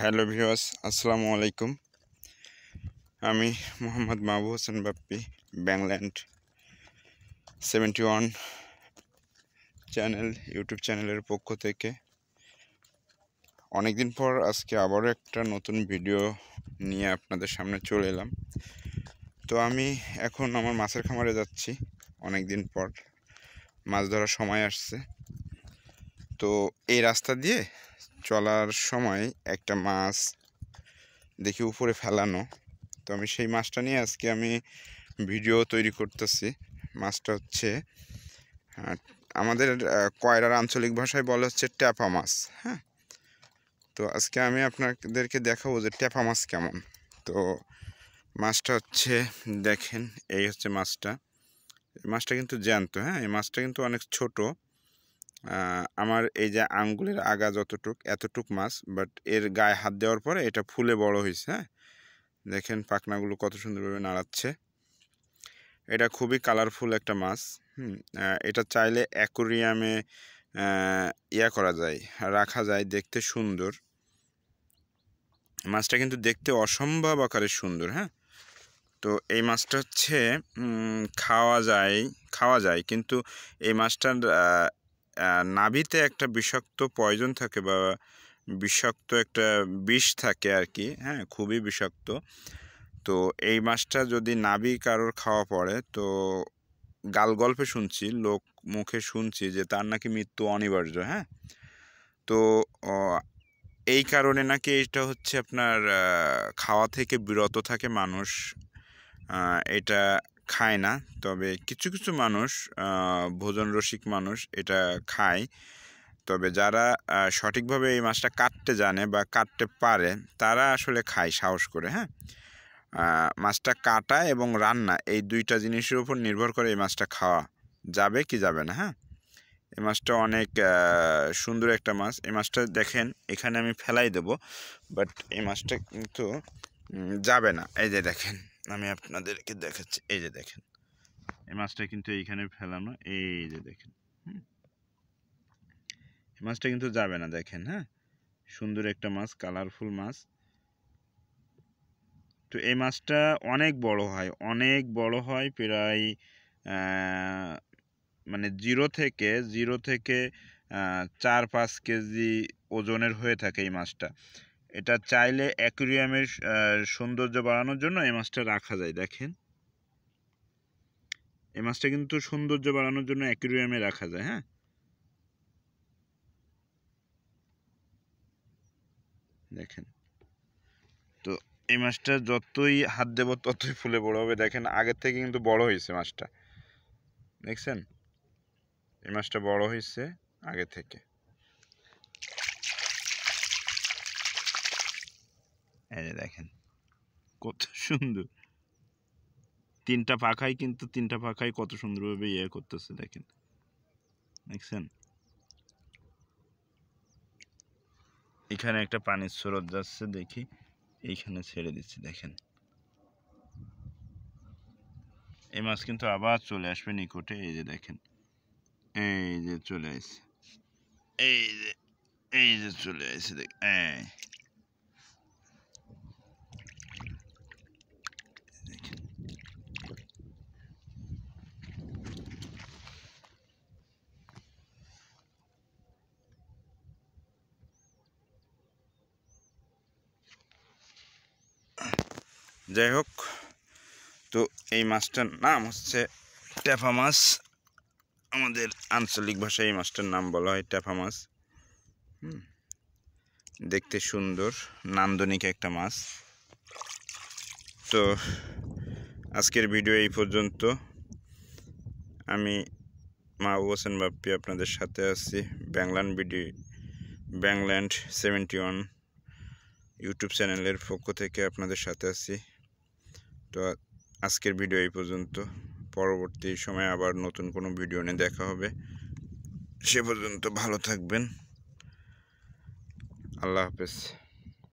Hello viewers, আসসালামু আলাইকুম। আমি মোহাম্মদ মাহবুব হোসেন বাপ্পি, ব্যাংল্যান্ড 71 ইউটিউব চ্যানেলের পক্ষ থেকে অনেকদিন পর আজকে আবারও একটা নতুন ভিডিও নিয়ে আপনাদের সামনে চলে এলাম। তো আমি এখন আমার মাছের খামারে যাচ্ছি। অনেকদিন পর মাছ ধরার সময় আসছে। তো এই রাস্তা দিয়ে চলার সময় একটা মাছ দেখি উপরে ফেলানো। তো আমি সেই মাছটা নিয়ে আজকে আমি ভিডিও তৈরি করতেছি। মাছটা হচ্ছে আমাদের কয়রার আঞ্চলিক ভাষায় বলা হচ্ছে ট্যাপা মাছ। হ্যাঁ, তো আজকে আমি আপনাদেরকে দেখাবো যে ট্যাপা মাছ কেমন। তো মাছটা হচ্ছে দেখেন, এই হচ্ছে মাছটা। এই মাছটা কিন্তু জ্যান্ত। হ্যাঁ, এই মাছটা কিন্তু অনেক ছোট। আমার এই যে আঙ্গুলের আগা এতটুক মাছ, বাট এর গায়ে হাত দেওয়ার পরে এটা ফুলে বড় হয়েছে। হ্যাঁ, দেখেন পাখনাগুলো কত সুন্দরভাবে নাড়াচ্ছে। এটা খুবই কালারফুল একটা মাছ। এটা চাইলে অ্যাকোরিয়ামে করা যায়, রাখা যায়, দেখতে সুন্দর। মাছটা কিন্তু দেখতে অসম্ভব আকারে সুন্দর। হ্যাঁ, তো এই মাছটা হচ্ছে খাওয়া যায় কিন্তু এই মাছটার নাভিতে একটা বিষাক্ত পয়জন থাকে বা বিষাক্ত একটা বিষ থাকে আর কি। হ্যাঁ, খুবই বিষাক্ত। তো এই মাছটা যদি নাভি কারোর খাওয়া পড়ে, তো গল্পে শুনছি, লোক মুখে শুনছি যে তার নাকি মৃত্যু অনিবার্য। হ্যাঁ, তো এই কারণে নাকি এটা হচ্ছে আপনার খাওয়া থেকে বিরত থাকে মানুষ, এটা খায় না। তবে কিছু কিছু মানুষ, ভোজন রসিক মানুষ এটা খায়। তবে যারা সঠিকভাবে এই মাছটা কাটতে জানে বা কাটতে পারে তারা আসলে খায় সাহস করে। হ্যাঁ, মাছটা কাটা এবং রান্না এই দুইটা জিনিসের উপর নির্ভর করে এই মাছটা খাওয়া যাবে কি যাবে না। হ্যাঁ, এই মাছটা অনেক সুন্দর একটা মাছ। এই মাছটা দেখেন এখানে আমি ফেলাই দেব, বাট এই মাছটা কিন্তু যাবে না। এই যে দেখেন, আমি আপনাদেরকে দেখাচ্ছি। এই যে দেখেন, এই মাছটা কিন্তু এইখানে ফেলানো। এই যে দেখেন, এই মাছটা কিন্তু যাবে না। দেখেন, হ্যাঁ, সুন্দর একটা মাছ, কালারফুল মাছ। তো এই মাছটা অনেক বড় হয় প্রায় মানে জিরো থেকে 4-5 কেজি ওজনের হয়ে থাকে এই মাছটা। এটা চাইলে অ্যাকুরিয়ামের সৌন্দর্য বাড়ানোর জন্য এই মাছটা রাখা যায়। দেখেন, এই মাছটা কিন্তু সৌন্দর্য বাড়ানোর জন্য অ্যাকুরিয়ামে রাখা যায়। হ্যাঁ, দেখেন, তো এই মাছটা যতই হাত দেব ততই ফুলে বড় হবে। দেখেন, আগের থেকে কিন্তু বড় হয়েছে মাছটা। দেখছেন, এই মাছটা বড় হয়েছে আগে থেকে। এই যে দেখেন কত সুন্দর, তিনটা পাখাই কত সুন্দরভাবে করতেছে। দেখেন, দেখছেন, এখানে একটা পানির স্রোত যাচ্ছে, দেখি এইখানে ছেড়ে দিচ্ছি। দেখেন, এই মাছ কিন্তু আবার চলে আসবে নিকটে। এই যে দেখেন, এই যে চলে আসছে, এই যে চলে আসছে। দেখেন, যাই হোক, তো এই মাছটার নাম হচ্ছে ট্যাপা মাছ। আমাদের আঞ্চলিক ভাষায় এই মাছটার নাম বলা হয় ট্যাপা মাছ। দেখতে সুন্দর, নান্দনিক একটা মাছ। তো আজকের ভিডিও এই পর্যন্ত। আমি মাহবুব হোসেন বাপ্পি আপনাদের সাথে আছি ব্যাংল্যান্ড 71 ইউটিউব চ্যানেলের পক্ষ থেকে আপনাদের সাথে আছি। তো আজকের ভিডিও এই পর্যন্ত। পরবর্তী সময়ে আবার নতুন কোনো ভিডিও নিয়ে দেখা হবে। সে পর্যন্ত ভালো থাকবেন। আল্লাহ হাফেজ।